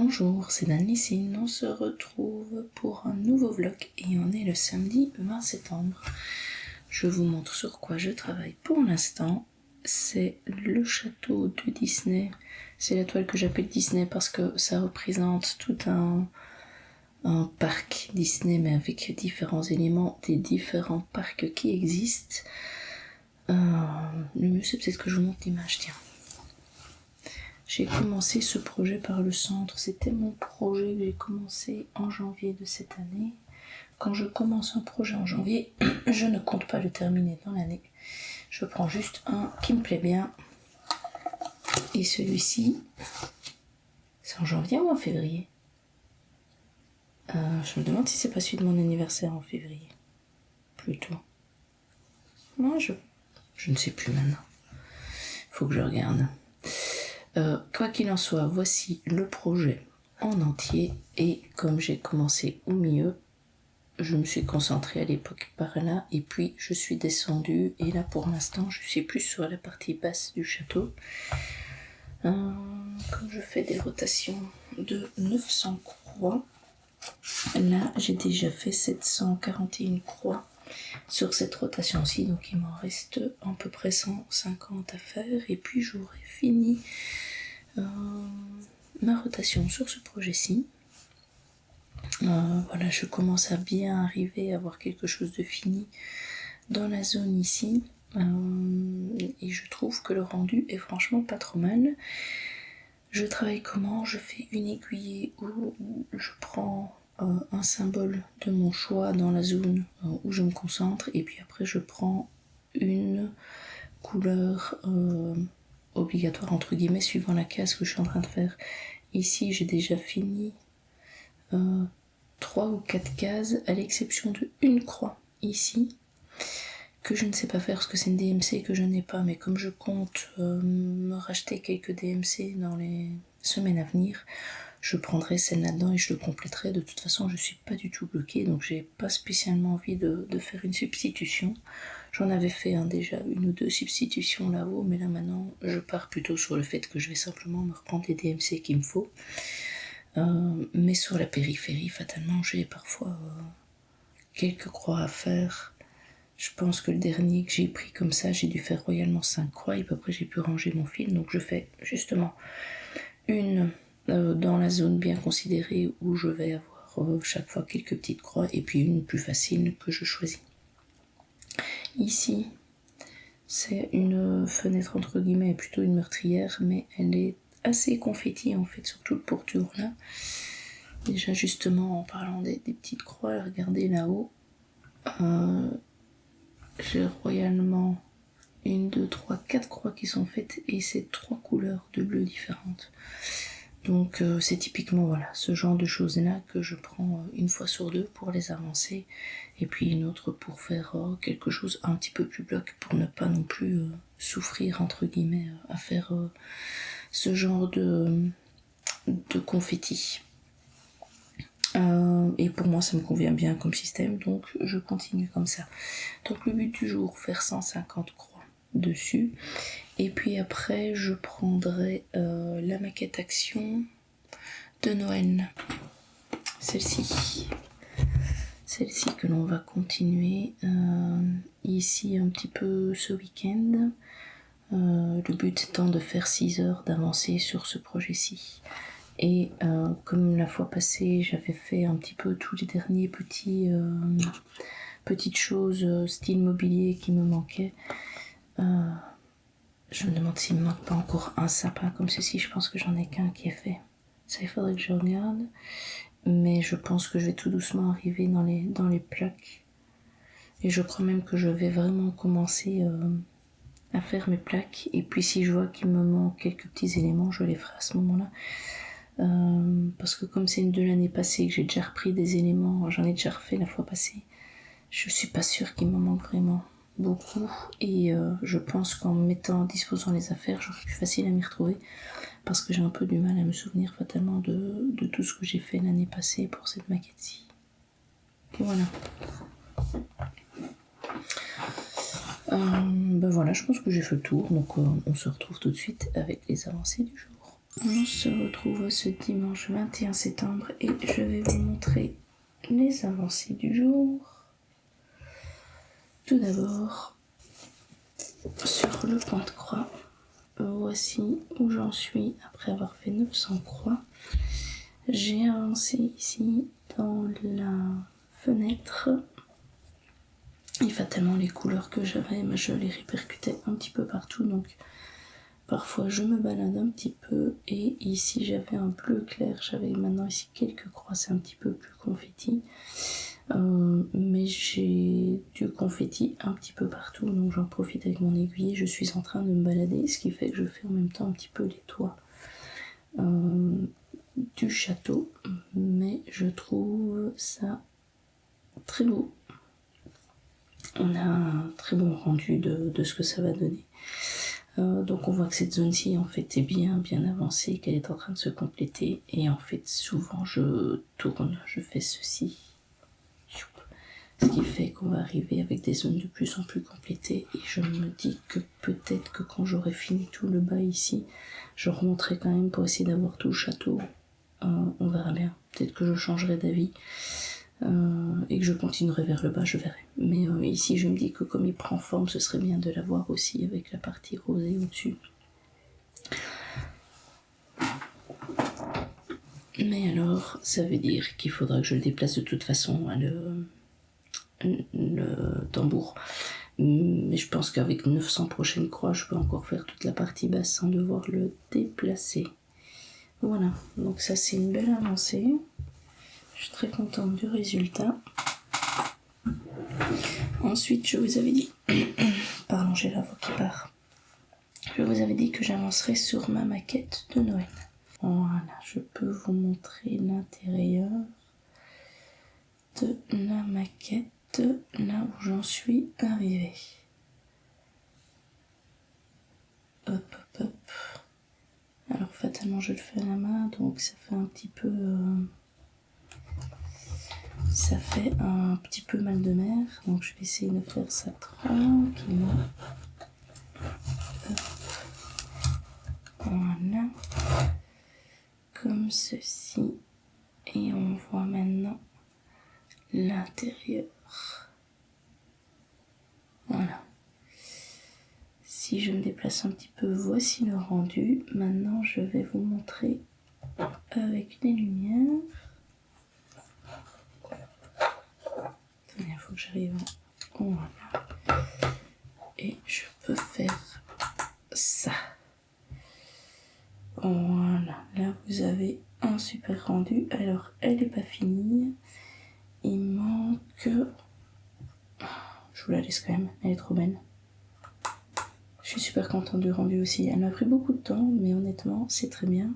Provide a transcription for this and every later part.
Bonjour, c'est Dan-Lysine, on se retrouve pour un nouveau vlog et on est le samedi 20 septembre. Je vous montre sur quoi je travaille pour l'instant. C'est le château de Disney. C'est la toile que j'appelle Disney parce que ça représente tout un parc Disney mais avec différents éléments des différents parcs qui existent. Le mieux c'est peut-être que je vous montre l'image, tiens. J'ai commencé ce projet par le centre, c'était mon projet que j'ai commencé en janvier de cette année. Quand je commence un projet en janvier, je ne compte pas le terminer dans l'année. Je prends juste un qui me plaît bien. Et celui-ci, c'est en janvier ou en février ? Je me demande si c'est pas celui de mon anniversaire en février. Plutôt. Moi, je ne sais plus maintenant. Faut que je regarde. Quoi qu'il en soit, voici le projet en entier et comme j'ai commencé au milieu, je me suis concentrée à l'époque par là et puis je suis descendue et là pour l'instant je suis plus sur la partie basse du château. Comme je fais des rotations de 900 croix, là j'ai déjà fait 741 croix sur cette rotation-ci, donc il m'en reste à peu près 150 à faire et puis j'aurai fini ma rotation sur ce projet-ci. Voilà, je commence à bien arriver à avoir quelque chose de fini dans la zone ici et je trouve que le rendu est franchement pas trop mal. Je travaille comment ? Je fais une aiguillée où je prends un symbole de mon choix dans la zone où je me concentre et puis après je prends une couleur obligatoire entre guillemets suivant la case que je suis en train de faire. Ici j'ai déjà fini 3 ou 4 cases à l'exception de une croix ici que je ne sais pas faire parce que c'est une DMC que je n'ai pas, mais comme je compte me racheter quelques DMC dans les semaines à venir, je prendrai celle là-dedans et je le compléterai. De toute façon je suis pas du tout bloquée donc j'ai pas spécialement envie de faire une substitution. J'en avais fait déjà une ou deux substitutions là-haut, mais là maintenant je pars plutôt sur le fait que je vais simplement me reprendre les DMC qu'il me faut. Mais sur la périphérie, fatalement, j'ai parfois quelques croix à faire. Je pense que le dernier que j'ai pris comme ça, j'ai dû faire royalement 5 croix et puis après j'ai pu ranger mon fil. Donc je fais justement une dans la zone bien considérée où je vais avoir chaque fois quelques petites croix et puis une plus facile que je choisis. Ici, c'est une fenêtre entre guillemets, plutôt une meurtrière, mais elle est assez confetti en fait sur tout le pourtour là. Déjà justement en parlant des petites croix, regardez là-haut, j'ai royalement 1, 2, 3, 4 croix qui sont faites et c'est 3 couleurs de bleu différentes. Donc c'est typiquement voilà ce genre de choses là que je prends une fois sur deux pour les avancer et puis une autre pour faire quelque chose un petit peu plus bloc pour ne pas non plus souffrir entre guillemets à faire ce genre de confetti. Et pour moi ça me convient bien comme système donc je continue comme ça. Donc le but du jour, faire 150 croix dessus et puis après je prendrai la maquette action de Noël, celle-ci que l'on va continuer ici un petit peu ce week-end. Le but étant de faire 6 heures d'avancée sur ce projet-ci. Et comme la fois passée, j'avais fait un petit peu tous les derniers petites choses style mobilier qui me manquaient. Je me demande s'il me manque pas encore un sapin comme ceci. Je pense que j'en ai qu'un qui est fait. Ça, il faudrait que je regarde. Mais je pense que je vais tout doucement arriver dans les plaques. Et je crois même que je vais vraiment commencer à faire mes plaques. Et puis si je vois qu'il me manque quelques petits éléments, je les ferai à ce moment-là. Parce que comme c'est une de l'année passée que j'ai déjà repris des éléments, j'en ai déjà refait la fois passée, je suis pas sûre qu'il me manque vraiment beaucoup et je pense qu'en disposant les affaires j'aurai plus facile à m'y retrouver parce que j'ai un peu du mal à me souvenir fatalement de tout ce que j'ai fait l'année passée pour cette maquette-ci. Et voilà. Ben voilà, je pense que j'ai fait le tour donc on se retrouve tout de suite avec les avancées du jour. On se retrouve ce dimanche 21 septembre et je vais vous montrer les avancées du jour. Tout d'abord, sur le point de croix, voici où j'en suis après avoir fait 900 croix. J'ai avancé ici dans la fenêtre. Et fatalement, les couleurs que j'avais, je les répercutais un petit peu partout, donc parfois je me balade un petit peu. Et ici j'avais un bleu clair, j'avais maintenant ici quelques croix, c'est un petit peu plus confetti, mais j'ai du confetti un petit peu partout, donc j'en profite avec mon aiguille. Je suis en train de me balader, ce qui fait que je fais en même temps un petit peu les toits du château, mais je trouve ça très beau. On a un très bon rendu de ce que ça va donner. Donc on voit que cette zone-ci en fait est bien avancée, qu'elle est en train de se compléter, et en fait souvent je tourne, je fais ceci, ce qui fait qu'on va arriver avec des zones de plus en plus complétées, et je me dis que peut-être que quand j'aurai fini tout le bas ici, je remonterai quand même pour essayer d'avoir tout le château. On verra bien, peut-être que je changerai d'avis. Et que je continuerai vers le bas, je verrai. Mais ici je me dis que comme il prend forme, ce serait bien de l'avoir aussi avec la partie rosée au-dessus. Mais alors, ça veut dire qu'il faudra que je le déplace de toute façon, le tambour. Mais je pense qu'avec 900 prochaines croix, je peux encore faire toute la partie basse sans devoir le déplacer. Voilà, donc ça c'est une belle avancée. Je suis très contente du résultat. Ensuite, je vous avais dit... Pardon, j'ai la voix qui part. Je vous avais dit que j'avancerais sur ma maquette de Noël. Voilà, je peux vous montrer l'intérieur de la maquette, là où j'en suis arrivée. Hop, hop, hop. Alors fatalement, je le fais à la main, donc ça fait un petit peu... ça fait un petit peu mal de mer, donc je vais essayer de faire ça tranquillement. Hop. Voilà. Comme ceci. Et on voit maintenant l'intérieur. Voilà. Si je me déplace un petit peu, voici le rendu. Maintenant, je vais vous montrer avec les lumières. Attendez, il faut que j'arrive. Voilà. Et je peux faire ça. Voilà. Là, vous avez un super rendu. Alors, elle n'est pas finie. Il manque... Je vous la laisse quand même. Elle est trop belle. Je suis super contente du rendu aussi. Elle m'a pris beaucoup de temps, mais honnêtement, c'est très bien.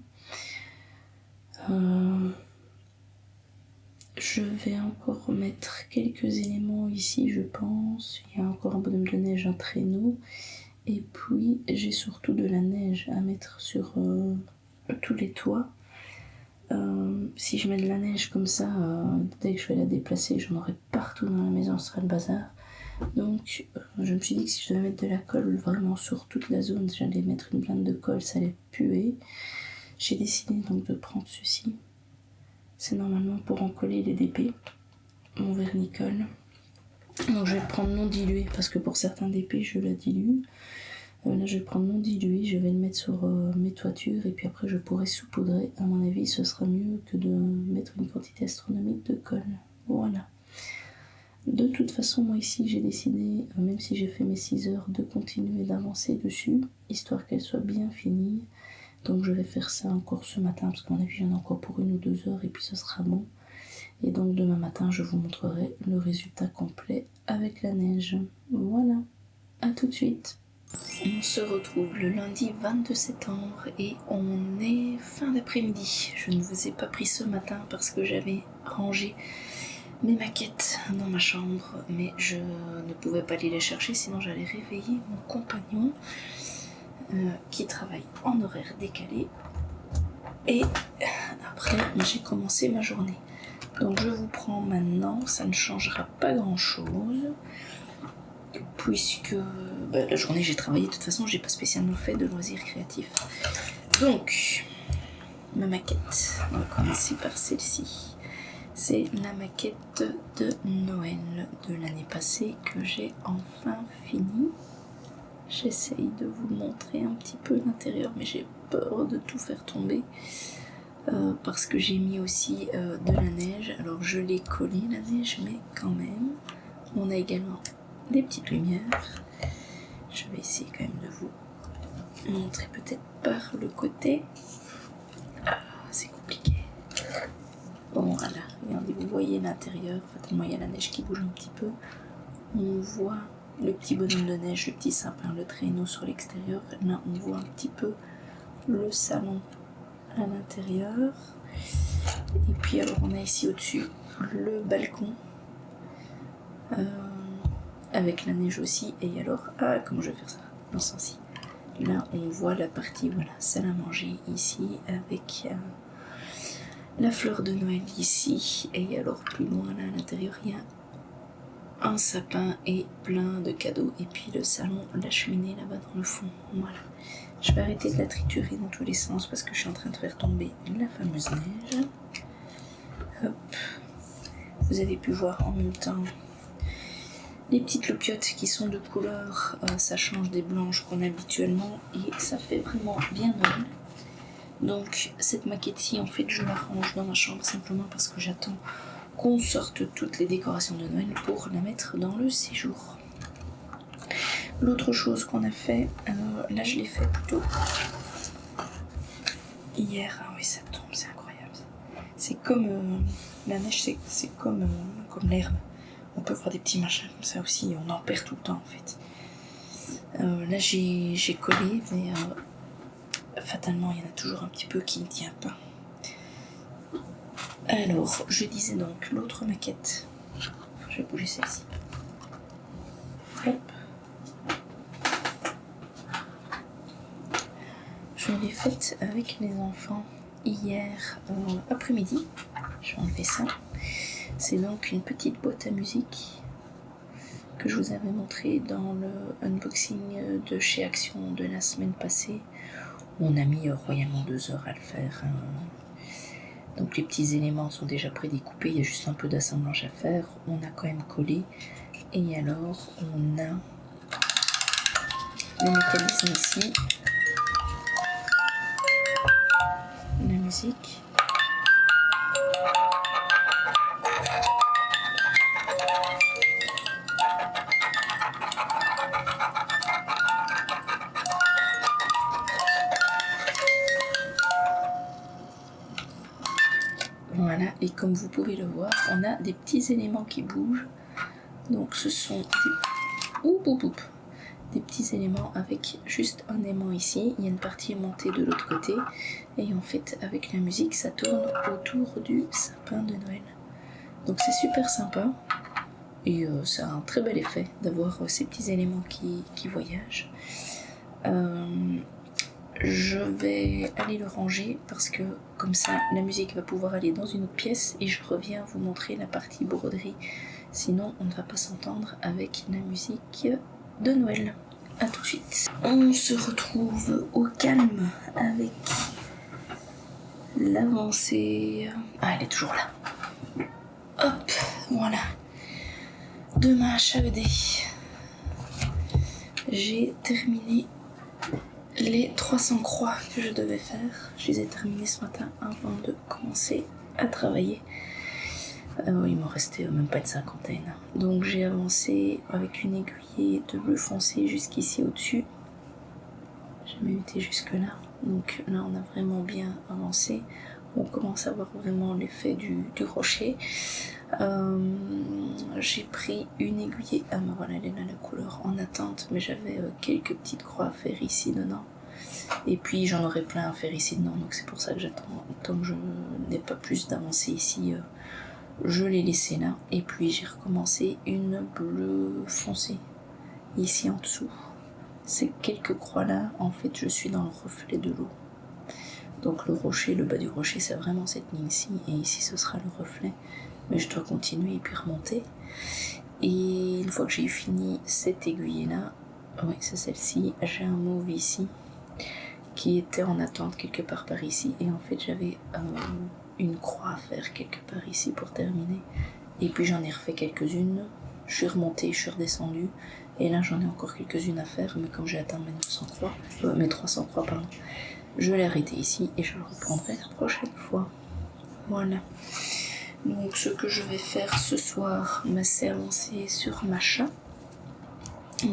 Je vais encore mettre quelques éléments ici, je pense. Il y a encore un bonhomme de neige, un traîneau. Et puis, j'ai surtout de la neige à mettre sur tous les toits. Si je mets de la neige comme ça, dès que je vais la déplacer, j'en aurai partout dans la maison, ce sera le bazar. Donc je me suis dit que si je devais mettre de la colle vraiment sur toute la zone, j'allais mettre une blinde de colle, ça allait puer. J'ai décidé donc de prendre ceci. C'est normalement pour en coller les DP, mon vernicole. Donc je vais le prendre non dilué, parce que pour certains DP je la dilue. Là je vais le prendre non dilué, je vais le mettre sur mes toitures, et puis après je pourrai saupoudrer. À mon avis ce sera mieux que de mettre une quantité astronomique de colle. Voilà. De toute façon, moi ici, j'ai décidé, même si j'ai fait mes 6 heures, de continuer d'avancer dessus, histoire qu'elle soit bien finie. Donc je vais faire ça encore ce matin, parce qu'à mon avis, j'en ai encore pour 1 ou 2 heures, et puis ce sera bon. Et donc demain matin, je vous montrerai le résultat complet avec la neige. Voilà, à tout de suite. On se retrouve le lundi 22 septembre, et on est fin d'après-midi. Je ne vous ai pas pris ce matin, parce que j'avais rangé mes maquettes dans ma chambre, mais je ne pouvais pas aller les chercher, sinon j'allais réveiller mon compagnon qui travaille en horaire décalé, et après j'ai commencé ma journée. Donc je vous prends maintenant, ça ne changera pas grand chose, puisque la journée j'ai travaillé, de toute façon j'ai pas spécialement fait de loisirs créatifs. Donc ma maquette. On va commencer par celle-ci. C'est la maquette de Noël de l'année passée que j'ai enfin fini. J'essaye de vous montrer un petit peu l'intérieur, mais j'ai peur de tout faire tomber. Parce que j'ai mis aussi de la neige. Alors je l'ai collé la neige, mais quand même. On a également des petites lumières. Je vais essayer quand même de vous montrer peut-être par le côté. Ah, c'est compliqué. Bon voilà, regardez, vous voyez l'intérieur. Fatalement il y a la neige qui bouge un petit peu. On voit le petit bonhomme de neige, le petit sapin, le traîneau sur l'extérieur. Là on voit un petit peu le salon à l'intérieur. Et puis alors on a ici au-dessus le balcon avec la neige aussi. Et alors, comment je vais faire ça dans ce sens-ci? Là on voit la partie, voilà, salle à manger ici avec la fleur de Noël ici. Et alors plus loin là à l'intérieur il y a un sapin et plein de cadeaux. Et puis le salon, la cheminée là-bas dans le fond. Voilà. Je vais arrêter de la triturer dans tous les sens parce que je suis en train de faire tomber la fameuse neige. Hop. Vous avez pu voir en même temps les petites loupiottes qui sont de couleur. Ça change des blanches qu'on a habituellement et ça fait vraiment bien Noël. Donc cette maquette-ci, en fait, je la range dans ma chambre simplement parce que j'attends qu'on sorte toutes les décorations de Noël pour la mettre dans le séjour. L'autre chose qu'on a fait, là je l'ai fait plutôt hier. Ah oui, ça tombe, c'est incroyable. C'est comme la neige, c'est comme l'herbe. On peut voir des petits machins comme ça aussi, on en perd tout le temps en fait. Là j'ai collé, mais fatalement il y en a toujours un petit peu qui ne tient pas. Alors, je disais donc l'autre maquette. Je vais bouger celle-ci. Hop. Je l'ai faite avec les enfants hier après-midi. Je vais enlever ça. C'est donc une petite boîte à musique que je vous avais montré dans le unboxing de chez Action de la semaine passée. On a mis royalement 2 heures à le faire. Donc les petits éléments sont déjà prédécoupés, il y a juste un peu d'assemblage à faire. On a quand même collé. Et alors on a le mécanisme ici. La musique. Voilà, et comme vous pouvez le voir, on a des petits éléments qui bougent. Donc ce sont des petits éléments avec juste un aimant ici. Il y a une partie aimantée de l'autre côté. Et en fait, avec la musique, ça tourne autour du sapin de Noël. Donc c'est super sympa. Et ça a un très bel effet d'avoir ces petits éléments qui voyagent. Je vais aller le ranger parce que comme ça la musique va pouvoir aller dans une autre pièce et je reviens vous montrer la partie broderie. Sinon on ne va pas s'entendre avec la musique de Noël. A tout de suite. On se retrouve au calme avec l'avancée. Ah, elle est toujours là. Hop, voilà. De ma HAED. J'ai terminé les 300 croix que je devais faire. Je les ai terminées ce matin avant de commencer à travailler. Il m'en restait même pas une cinquantaine. Donc j'ai avancé avec une aiguille de bleu foncé jusqu'ici au-dessus. J'ai même été jusque là. Donc là on a vraiment bien avancé. On commence à voir vraiment l'effet du rocher. J'ai pris une aiguille. Ah ben voilà, elle est là la couleur en attente. Mais j'avais quelques petites croix à faire ici dedans. Et puis j'en aurai plein à faire ici dedans. Donc c'est pour ça que j'attends. Tant que je n'ai pas plus d'avancée ici, je l'ai laissé là. Et puis j'ai recommencé une bleue foncée ici en dessous. Ces quelques croix là, en fait je suis dans le reflet de l'eau. Donc le rocher, le bas du rocher, c'est vraiment cette ligne-ci. Et ici ce sera le reflet. Mais je dois continuer et puis remonter. Et une fois que j'ai fini cette aiguille là, oui c'est celle-ci, j'ai un mauve ici qui était en attente quelque part par ici. Et en fait, j'avais une croix à faire quelque part ici pour terminer. Et puis j'en ai refait quelques-unes. Je suis remontée, je suis redescendue. Et là, j'en ai encore quelques-unes à faire. Mais comme j'ai atteint mes 900 croix, mes 300 croix, pardon, je vais l'arrêter ici et je le reprendrai la prochaine fois. Voilà. Donc ce que je vais faire ce soir, c'est avancer sur ma chat.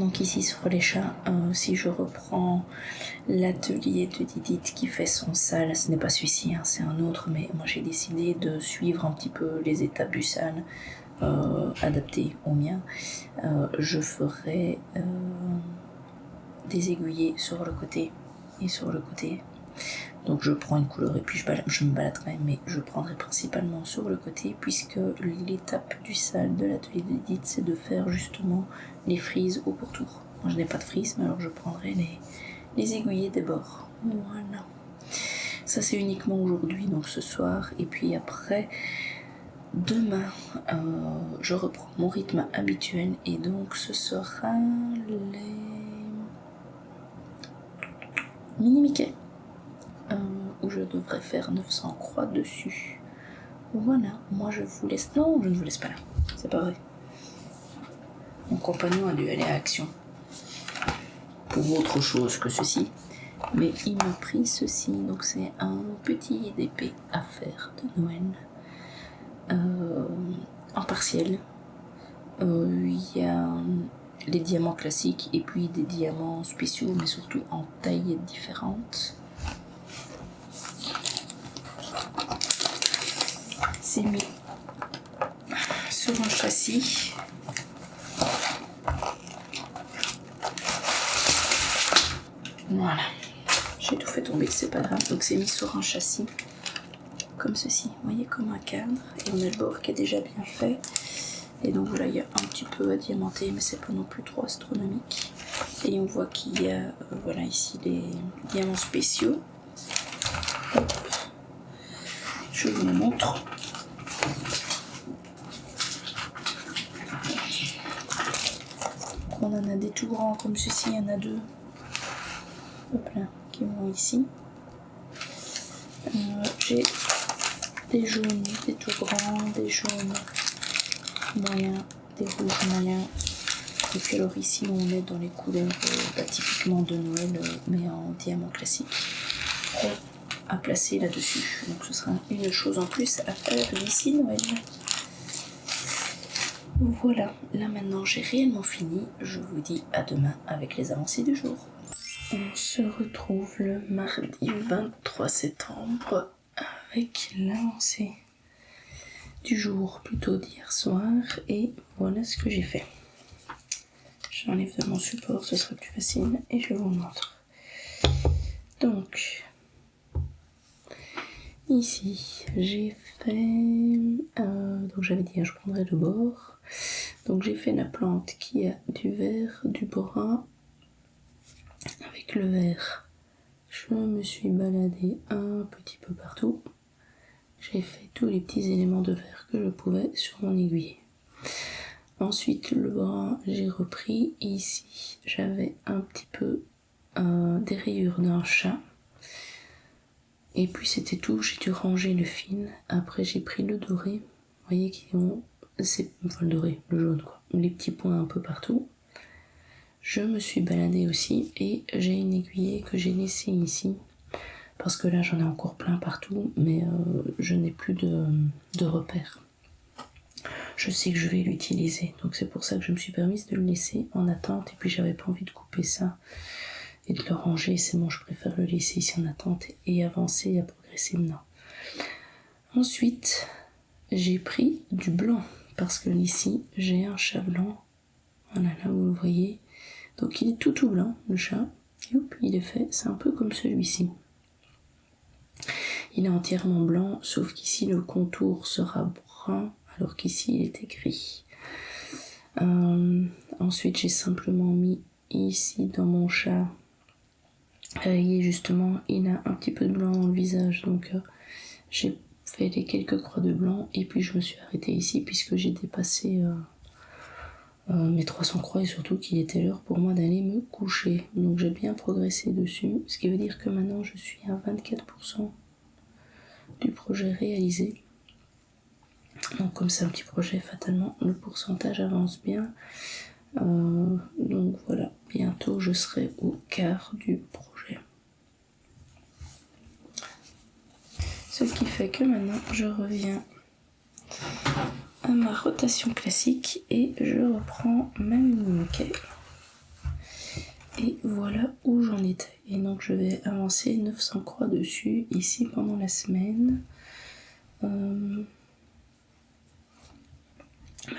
Donc ici sur les chats, si je reprends l'atelier de Didit qui fait son sale, ce n'est pas celui-ci, hein, c'est un autre, mais moi j'ai décidé de suivre un petit peu les étapes du sale, adaptées au mien. Je ferai des aiguillés sur le côté et sur le côté. Donc je prends une couleur et puis je me baladerai, mais je prendrai principalement sur le côté, puisque l'étape du sale de l'atelier d'Edith, c'est de faire justement les frises au pourtour. Moi je n'ai pas de frise, mais alors je prendrai les aiguillés des bords. Voilà. Ça c'est uniquement aujourd'hui, donc ce soir, et puis après, demain, je reprends mon rythme habituel, et donc ce sera les mini Mickey. Où je devrais faire 900 croix dessus. Voilà, moi je vous laisse... Non, je ne vous laisse pas là, c'est pas vrai. Mon compagnon a dû aller à Action pour autre chose que ceci, mais il m'a pris ceci, donc c'est un petit DP à faire de Noël en partiel. Il y a les diamants classiques et puis des diamants spéciaux, mais surtout en tailles différentes. C'est mis sur un châssis. Voilà, j'ai tout fait tomber, c'est pas grave. Donc c'est mis sur un châssis comme ceci, vous voyez, comme un cadre, et on a le bord qui est déjà bien fait. Et donc voilà, il y a un petit peu à diamanter, mais c'est pas non plus trop astronomique. Et on voit qu'il y a voilà ici les diamants spéciaux. Hop. Je vous montre. On en a des tout grands comme ceci, il y en a deux. Hop là, qui vont ici. J'ai des jaunes, des tout grands, des jaunes moyens, des rouges moyens. Et puis alors ici on est dans les couleurs typiquement de Noël, mais en diamant classique, à placer là-dessus. Donc ce sera une chose en plus à faire d'ici Noël. Voilà, là maintenant j'ai réellement fini. Je vous dis à demain avec les avancées du jour. On se retrouve le mardi 23 septembre avec l'avancée du jour, plutôt d'hier soir, et voilà ce que j'ai fait. J'enlève de mon support, ce sera plus facile, et je vous montre. Donc, ici, j'ai fait... donc j'avais dit, je prendrais le bord. Donc j'ai fait la plante qui a du vert, du brun, avec le vert. Je me suis baladée un petit peu partout. J'ai fait tous les petits éléments de vert que je pouvais sur mon aiguille. Ensuite, le brun, j'ai repris. Ici, j'avais un petit peu des rayures d'un chat. Et puis c'était tout, j'ai dû ranger le fil. Après, j'ai pris le doré. Vous voyez qu'ils ont... Enfin, le doré, le jaune, quoi. Les petits points un peu partout. Je me suis baladée aussi et j'ai une aiguille que j'ai laissée ici. Parce que là, j'en ai encore plein partout, mais je n'ai plus de repères. Je sais que je vais l'utiliser, donc c'est pour ça que je me suis permise de le laisser en attente. Et puis j'avais pas envie de couper ça et de le ranger, c'est bon, je préfère le laisser ici en attente et avancer, à progresser maintenant. Ensuite, j'ai pris du blanc, parce que ici, j'ai un chat blanc. Voilà, là vous le voyez. Donc il est tout blanc, le chat. Et hop, il est fait, c'est un peu comme celui-ci. Il est entièrement blanc, sauf qu'ici le contour sera brun, alors qu'ici il était gris. Ensuite, j'ai simplement mis ici dans mon chat, justement, il a un petit peu de blanc dans le visage, donc j'ai fait les quelques croix de blanc, et puis je me suis arrêtée ici, puisque j'ai dépassé mes 300 croix et surtout qu'il était l'heure pour moi d'aller me coucher. Donc j'ai bien progressé dessus, ce qui veut dire que maintenant je suis à 24% du projet réalisé. Donc comme c'est un petit projet, fatalement le pourcentage avance bien. Donc voilà, bientôt je serai au quart du projet. Ce qui fait que maintenant je reviens à ma rotation classique et je reprends ma mini-Mickey. Et voilà où j'en étais. Et donc je vais avancer 900 croix dessus ici pendant la semaine.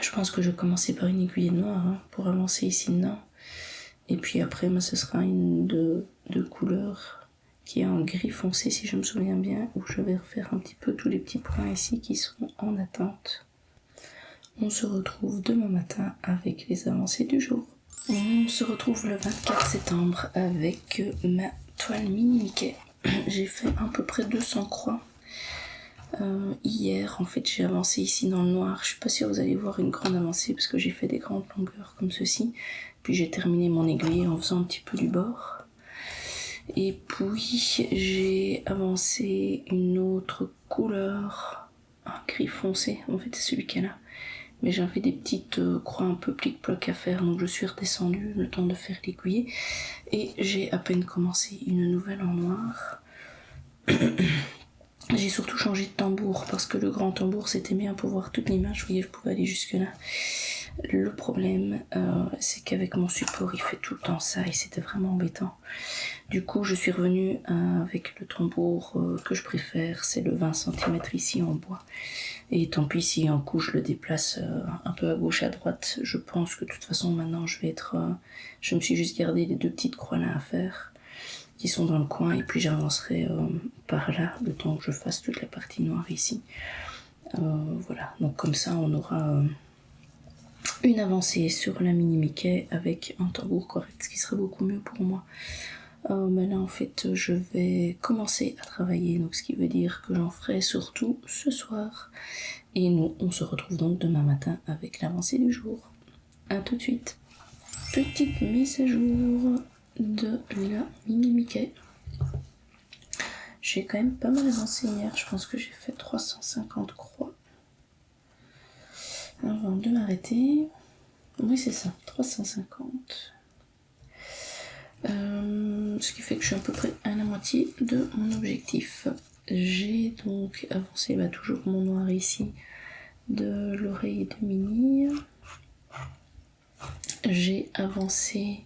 Je pense que je vais commencer par une aiguille noire pour avancer ici dedans. Et puis après, ce sera une de couleur qui est en gris foncé si je me souviens bien, où je vais refaire un petit peu tous les petits points ici qui sont en attente. On se retrouve demain matin avec les avancées du jour. On se retrouve le 24 septembre avec ma toile mini Mickey. J'ai fait à peu près 200 croix. Hier, en fait, j'ai avancé ici dans le noir. Je suis pas sûre que vous allez voir une grande avancée parce que j'ai fait des grandes longueurs comme ceci. Puis j'ai terminé mon aiguille en faisant un petit peu du bord. Et puis j'ai avancé une autre couleur, un gris foncé. En fait, c'est celui qui est là. Mais j'avais des petites croix un peu plic-ploc à faire, donc je suis redescendue le temps de faire l'aiguille. Et j'ai à peine commencé une nouvelle en noir. J'ai surtout changé de tambour parce que le grand tambour c'était bien pour voir toute l'image. Vous voyez, je pouvais aller jusque là. Le problème c'est qu'avec mon support il fait tout le temps ça et c'était vraiment embêtant. Du coup je suis revenue avec le tambour que je préfère, c'est le 20 cm ici en bois. Et tant pis si en coup je le déplace un peu à gauche à droite. Je pense que de toute façon maintenant je vais être... je me suis juste gardé les 2 petites croix là à faire qui sont dans le coin et puis j'avancerai par là le temps que je fasse toute la partie noire ici. Voilà, donc comme ça on aura une avancée sur la mini Mickey avec un tambour correct, ce qui serait beaucoup mieux pour moi. Mais là en fait je vais commencer à travailler, donc ce qui veut dire que j'en ferai surtout ce soir. Et nous on se retrouve donc demain matin avec l'avancée du jour. A tout de suite. Petite mise à jour de la mini Mickey. J'ai quand même pas mal avancé hier, je pense que j'ai fait 350 croix. Avant de m'arrêter, oui c'est ça, 350. Ce qui fait que je suis à peu près à la moitié de mon objectif. J'ai donc avancé toujours mon noir ici de l'oreille de Minnie. J'ai avancé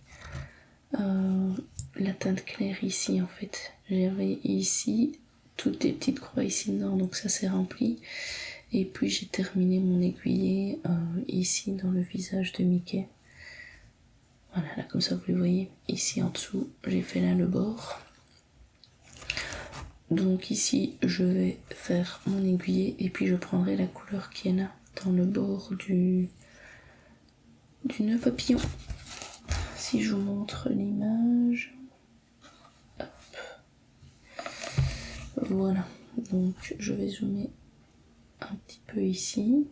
la teinte claire ici en fait. J'avais ici toutes les petites croix ici dedans, donc ça s'est rempli. Et puis j'ai terminé mon aiguillé ici dans le visage de Mickey. Voilà, là comme ça vous le voyez. Ici en dessous, j'ai fait là le bord. Donc ici, je vais faire mon aiguillé et puis je prendrai la couleur qui est là dans le bord du nœud papillon. Si je vous montre l'image. Hop. Voilà, donc je vais zoomer un petit peu ici.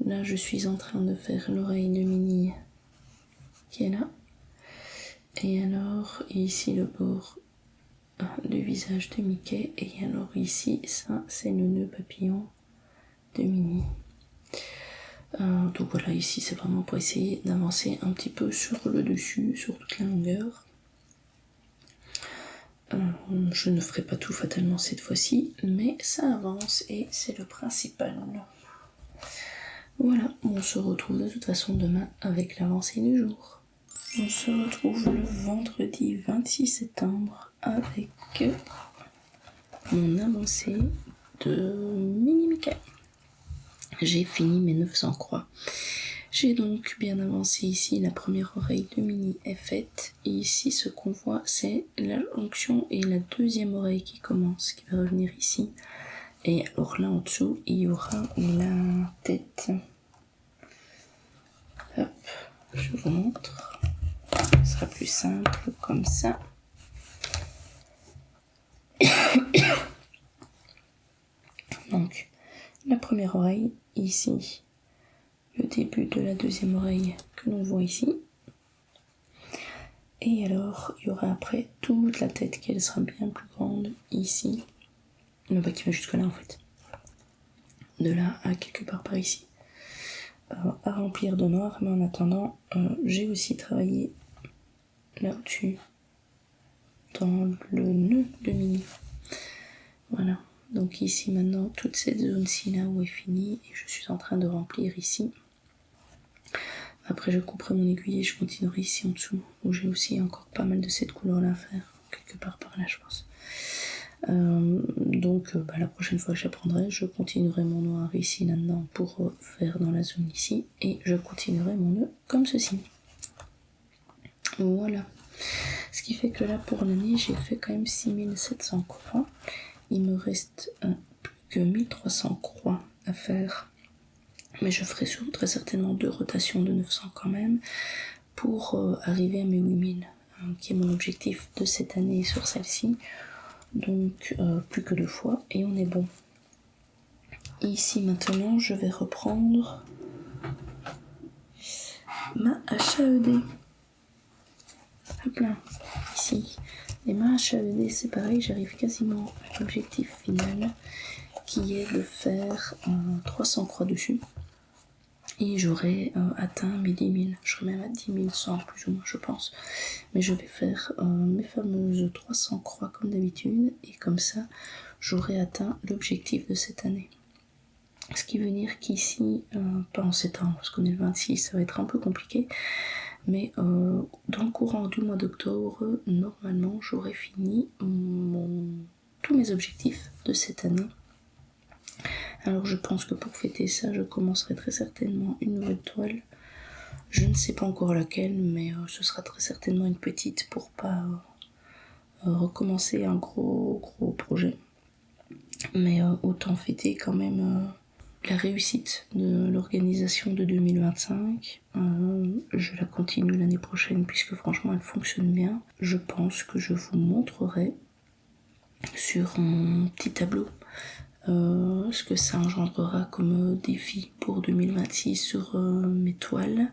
Là, je suis en train de faire l'oreille de Minnie qui est là. Et alors, ici le bord du visage de Mickey. Et alors ici, ça, c'est le nœud papillon de Minnie. Donc voilà, ici, c'est vraiment pour essayer d'avancer un petit peu sur le dessus, sur toute la longueur. Je ne ferai pas tout fatalement cette fois-ci, mais ça avance et c'est le principal. Voilà, on se retrouve de toute façon demain avec l'avancée du jour. On se retrouve le vendredi 26 septembre avec mon avancée de mini Mickey. J'ai fini mes 900 croix. J'ai donc bien avancé ici, la première oreille de Minnie est faite. Et ici, ce qu'on voit, c'est la jonction et la deuxième oreille qui commence, qui va revenir ici. Et alors là, en dessous, il y aura la tête. Hop, je vous montre. Ce sera plus simple comme ça. Donc, la première oreille, ici, le début de la deuxième oreille que l'on voit ici. Et alors, il y aura après toute la tête qui elle sera bien plus grande ici. Non, pas qui va jusque là en fait. De là à quelque part par ici. À remplir de noir, mais en attendant, j'ai aussi travaillé là-dessus dans le nœud de mini. Voilà. Donc ici maintenant, toute cette zone-ci là où est finie, et je suis en train de remplir ici. Après je couperai mon aiguille et je continuerai ici en dessous, où j'ai aussi encore pas mal de cette couleur-là à faire, quelque part par là je pense. Donc la prochaine fois que j'apprendrai, je continuerai mon noir ici là-dedans pour faire dans la zone ici, et je continuerai mon nœud comme ceci. Voilà. Ce qui fait que là pour l'année, j'ai fait quand même 6700 croix. Il me reste plus que 1300 croix à faire. Mais je ferai très certainement 2 rotations de 900 quand même pour arriver à mes 8000, qui est mon objectif de cette année sur celle-ci. Donc plus que 2 fois et on est bon. Ici maintenant, je vais reprendre ma HAED. Hop là, ici. Et ma HAED, c'est pareil, j'arrive quasiment à l'objectif final qui est de faire 300 croix dessus. Et j'aurai atteint mes 10 000. Je serai même à 10 100 plus ou moins, je pense. Mais je vais faire mes fameuses 300 croix comme d'habitude. Et comme ça, j'aurai atteint l'objectif de cette année. Ce qui veut dire qu'ici, pas en septembre, parce qu'on est le 26, ça va être un peu compliqué. Mais dans le courant du mois d'octobre, normalement, j'aurai fini tous mes objectifs de cette année. Alors je pense que pour fêter ça, je commencerai très certainement une nouvelle toile. Je ne sais pas encore laquelle, mais ce sera très certainement une petite pour pas recommencer un gros projet. Mais autant fêter quand même la réussite de l'organisation de 2025. Je la continue l'année prochaine puisque franchement elle fonctionne bien. Je pense que je vous montrerai sur mon petit tableau ce que ça engendrera comme défi pour 2026 sur mes toiles.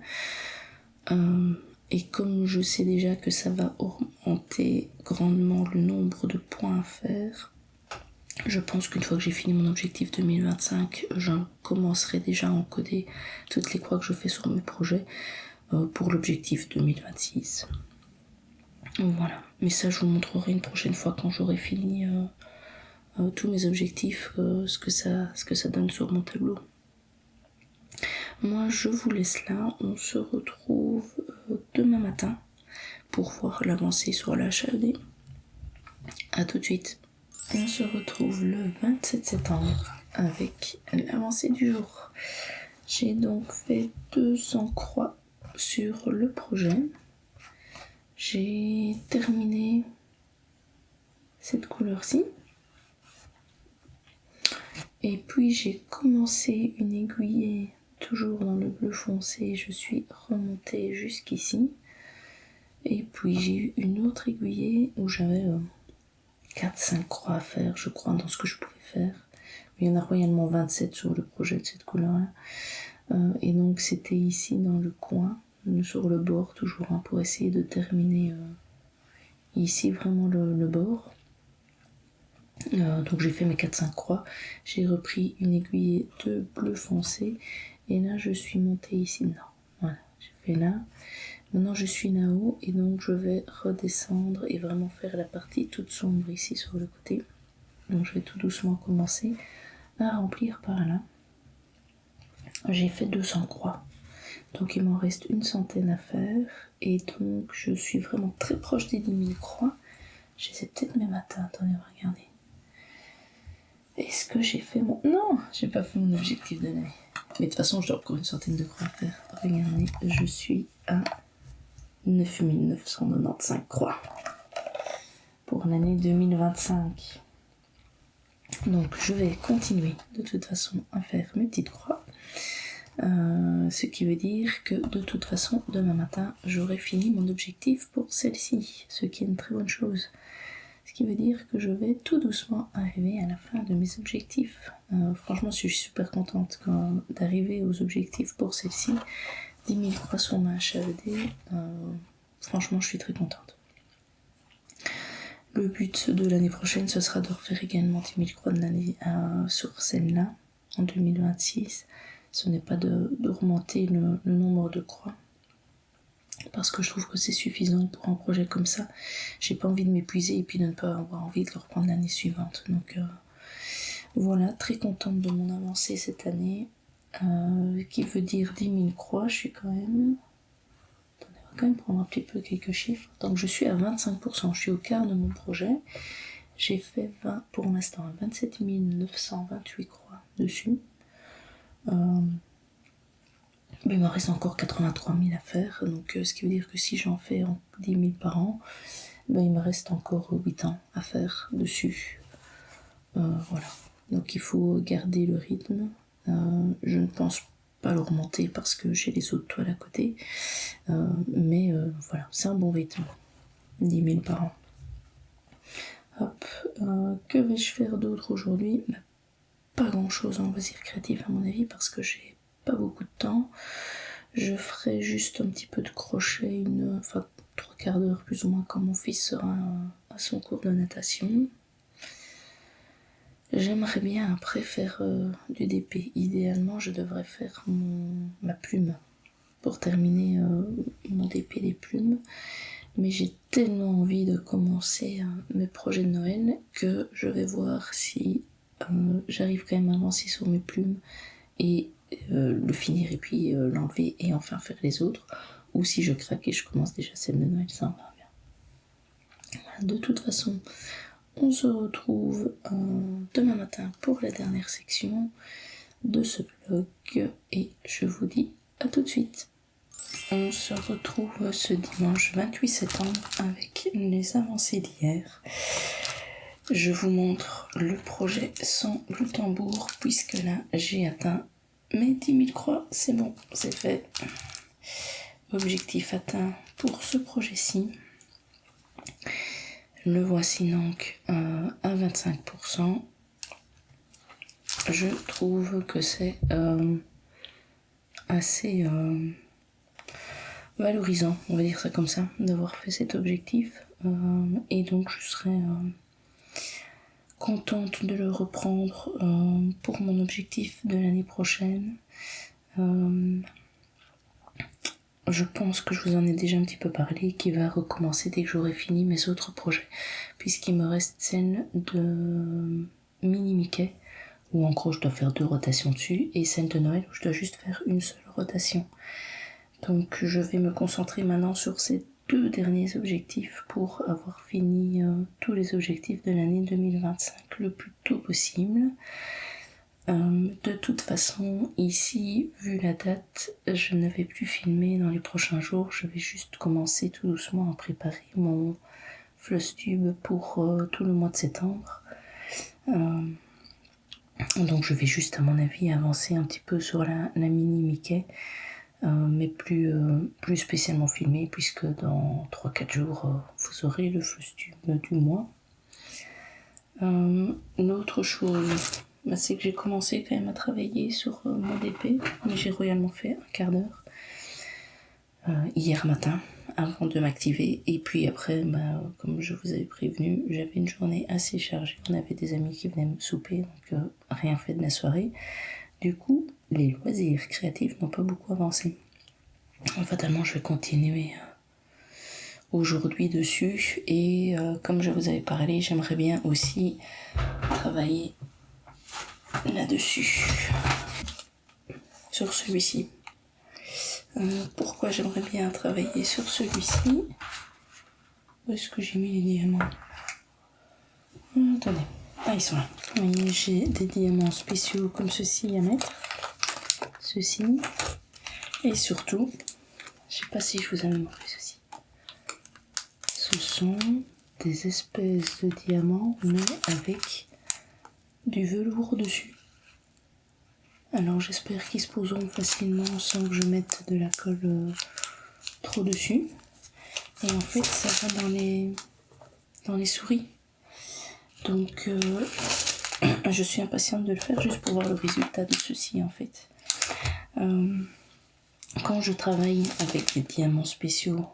Et comme je sais déjà que ça va augmenter grandement le nombre de points à faire, je pense qu'une fois que j'ai fini mon objectif 2025, je commencerai déjà à encoder toutes les croix que je fais sur mes projets pour l'objectif 2026. Voilà, mais ça je vous montrerai une prochaine fois quand j'aurai fini tous mes objectifs, ce que ça donne sur mon tableau. Moi je vous laisse là, on se retrouve demain matin pour voir l'avancée sur la HAED. A tout de suite. On se retrouve le 27 septembre avec l'avancée du jour. J'ai donc fait 200 croix sur le projet. J'ai terminé cette couleur-ci. Et puis j'ai commencé une aiguillée toujours dans le bleu foncé. Je suis remontée jusqu'ici. Et puis j'ai eu une autre aiguillée où j'avais 4-5 croix à faire, je crois, dans ce que je pouvais faire. Mais il y en a royalement 27 sur le projet de cette couleur-là. Et donc c'était ici dans le coin, sur le bord toujours, pour essayer de terminer ici vraiment le bord. Donc j'ai fait mes 4-5 croix, j'ai repris une aiguille de bleu foncé et là je suis montée ici, non, voilà, j'ai fait là. Maintenant je suis là-haut et donc je vais redescendre et vraiment faire la partie toute sombre ici sur le côté. Donc je vais tout doucement commencer à remplir par là. J'ai fait 200 croix, donc il m'en reste une centaine à faire et donc je suis vraiment très proche des 10 000 croix. Je les ai peut-être même atteints, attendez, regardez. Est-ce que j'ai fait mon... Non, j'ai pas fait mon objectif de l'année. Mais de toute façon, j'ai encore une centaine de croix à faire. Regardez, je suis à 9995 croix pour l'année 2025. Donc je vais continuer de toute façon à faire mes petites croix. Ce qui veut dire que de toute façon, demain matin, j'aurai fini mon objectif pour celle-ci. Ce qui est une très bonne chose. Ce qui veut dire que je vais tout doucement arriver à la fin de mes objectifs. Franchement, je suis super contente d'arriver aux objectifs pour celle-ci. 10 000 croix sur ma HAED. Franchement, je suis très contente. Le but de l'année prochaine, ce sera de refaire également 10 000 croix de l'année sur celle-là, en 2026. Ce n'est pas de remonter le nombre de croix, parce que je trouve que c'est suffisant pour un projet comme ça. J'ai pas envie de m'épuiser et puis de ne pas avoir envie de le reprendre l'année suivante. Donc voilà, très contente de mon avancée cette année, qui veut dire 10 000 croix. Je suis quand même... Attendez, on va quand même prendre un petit peu quelques chiffres. Donc je suis à 25%, je suis au quart de mon projet. J'ai fait pour l'instant 27 928 croix dessus. Mais il me reste encore 83 000 à faire, donc ce qui veut dire que si j'en fais 10 000 par an, ben, il me reste encore 8 ans à faire dessus. Voilà, donc il faut garder le rythme. Je ne pense pas le remonter parce que j'ai les autres toiles à côté, mais voilà, c'est un bon rythme, 10 000 par an. Hop, que vais-je faire d'autre aujourd'hui? Ben, pas grand chose en loisir créatif à mon avis, parce que j'ai pas beaucoup de temps. Je ferai juste un petit peu de crochet, 3/4 d'heure plus ou moins, quand mon fils sera à son cours de natation. J'aimerais bien après faire du DP. Idéalement, je devrais faire ma plume pour terminer mon DP des plumes. Mais j'ai tellement envie de commencer mes projets de Noël que je vais voir si j'arrive quand même à avancer sur mes plumes et le finir et puis l'enlever et enfin faire les autres, ou si je craque et je commence déjà celle de Noël, ça va bien. De toute façon, on se retrouve demain matin pour la dernière section de ce vlog et je vous dis à tout de suite. On se retrouve ce dimanche 28 septembre avec les avancées d'hier. Je vous montre le projet sans le tambour, puisque là j'ai atteint mes 10 000 croix, c'est bon, c'est fait. Objectif atteint pour ce projet-ci. Le voici donc à 25%. Je trouve que c'est assez valorisant, on va dire ça comme ça, d'avoir fait cet objectif. Et donc je serai contente de le reprendre pour mon objectif de l'année prochaine. Je pense que je vous en ai déjà un petit peu parlé, qui va recommencer dès que j'aurai fini mes autres projets, puisqu'il me reste celle de Mini Mickey, où en gros je dois faire 2 rotations dessus, et celle de Noël où je dois juste faire une seule rotation. Donc je vais me concentrer maintenant sur ces 2 derniers objectifs pour avoir fini tous les objectifs de l'année 2025 le plus tôt possible. De toute façon, ici, vu la date, je ne vais plus filmer dans les prochains jours. Je vais juste commencer tout doucement à préparer mon Flosstube pour tout le mois de septembre. Donc je vais juste, à mon avis, avancer un petit peu sur la mini Mickey, mais plus spécialement filmé, puisque dans 3-4 jours, vous aurez le Flosstube du mois. L'autre chose, c'est que j'ai commencé quand même à travailler sur mon DP, mais j'ai royalement fait un quart d'heure hier matin avant de m'activer, et puis après, comme je vous avais prévenu, j'avais une journée assez chargée. On avait des amis qui venaient me souper, donc rien fait de la soirée. Du coup, les loisirs créatifs n'ont pas beaucoup avancé. Fatalement, je vais continuer aujourd'hui dessus, et comme je vous avais parlé, j'aimerais bien aussi travailler là-dessus, sur celui-ci. Pourquoi j'aimerais bien travailler sur celui-ci? Où est-ce que j'ai mis les diamants? Attendez, ils sont là. Vous voyez, j'ai des diamants spéciaux comme ceci à mettre, ceci, et surtout, je sais pas si je vous avais montré ceci, ce sont des espèces de diamants mais avec du velours dessus. Alors j'espère qu'ils se poseront facilement sans que je mette de la colle trop dessus. Et en fait ça va dans les souris. Donc je suis impatiente de le faire juste pour voir le résultat de ceci en fait. Quand je travaille avec des diamants spéciaux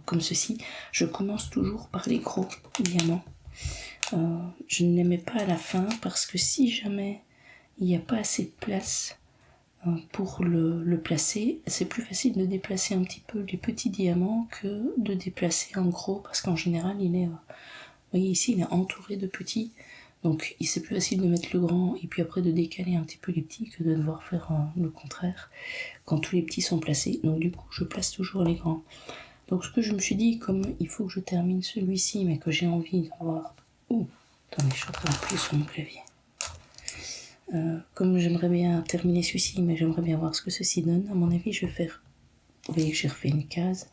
comme ceci, je commence toujours par les gros diamants. Je ne les mets pas à la fin parce que si jamais il n'y a pas assez de place pour le placer, c'est plus facile de déplacer un petit peu les petits diamants que de déplacer un gros, parce qu'en général il est, vous voyez ici, il est entouré de petits, donc c'est plus facile de mettre le grand et puis après de décaler un petit peu les petits que de devoir faire le contraire quand tous les petits sont placés. Donc du coup je place toujours les grands. Donc ce que je me suis dit, comme il faut que je termine celui-ci mais que j'ai envie d'avoir... Ouh, attendez, je suis en train de appuyer sur mon clavier. Comme j'aimerais bien terminer celui-ci, mais j'aimerais bien voir ce que ceci donne, à mon avis, je vais faire... Vous voyez que j'ai refait une case.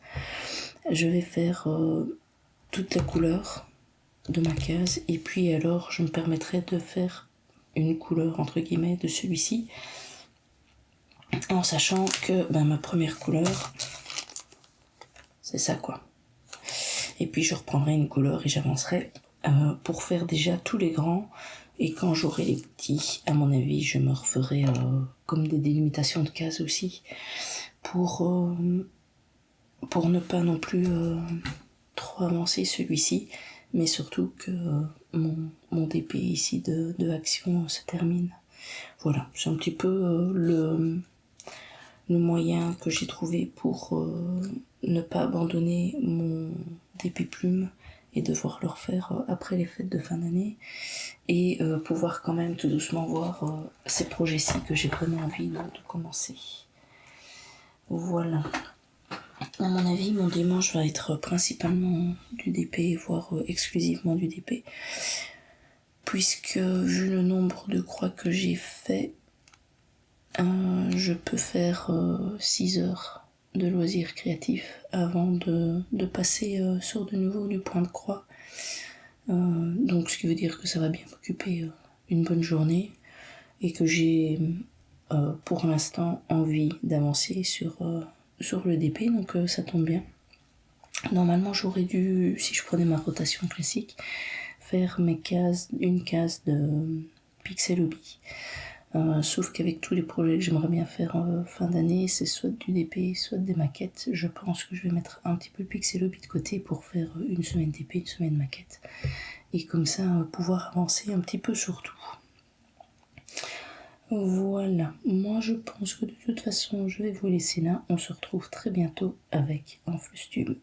Je vais faire toute la couleur de ma case, et puis alors je me permettrai de faire une couleur, entre guillemets, de celui-ci, en sachant que ma première couleur, c'est ça, quoi. Et puis je reprendrai une couleur et j'avancerai pour faire déjà tous les grands. Et quand j'aurai les petits, à mon avis, je me referai comme des délimitations de cases aussi, pour ne pas non plus trop avancer celui-ci, mais surtout que mon DP ici de action se termine. Voilà, c'est un petit peu le moyen que j'ai trouvé pour ne pas abandonner mon DP plume et devoir le refaire après les fêtes de fin d'année, et pouvoir quand même tout doucement voir ces projets-ci que j'ai vraiment envie de commencer. Voilà. À mon avis, mon dimanche va être principalement du DP, voire exclusivement du DP, puisque vu le nombre de croix que j'ai fait, je peux faire 6 heures de loisirs créatifs avant de passer sur de nouveau du point de croix. Donc ce qui veut dire que ça va bien m'occuper une bonne journée, et que j'ai pour l'instant envie d'avancer sur le DP, donc ça tombe bien. Normalement j'aurais dû, si je prenais ma rotation classique, faire une case de Pixel Hobby. Sauf qu'avec tous les projets que j'aimerais bien faire en fin d'année, c'est soit du DP, soit des maquettes. Je pense que je vais mettre un petit peu Pixel Hobby de côté pour faire une semaine DP, une semaine maquette. Et comme ça, pouvoir avancer un petit peu sur tout. Voilà, moi je pense que de toute façon, je vais vous laisser là. On se retrouve très bientôt avec un flux tube.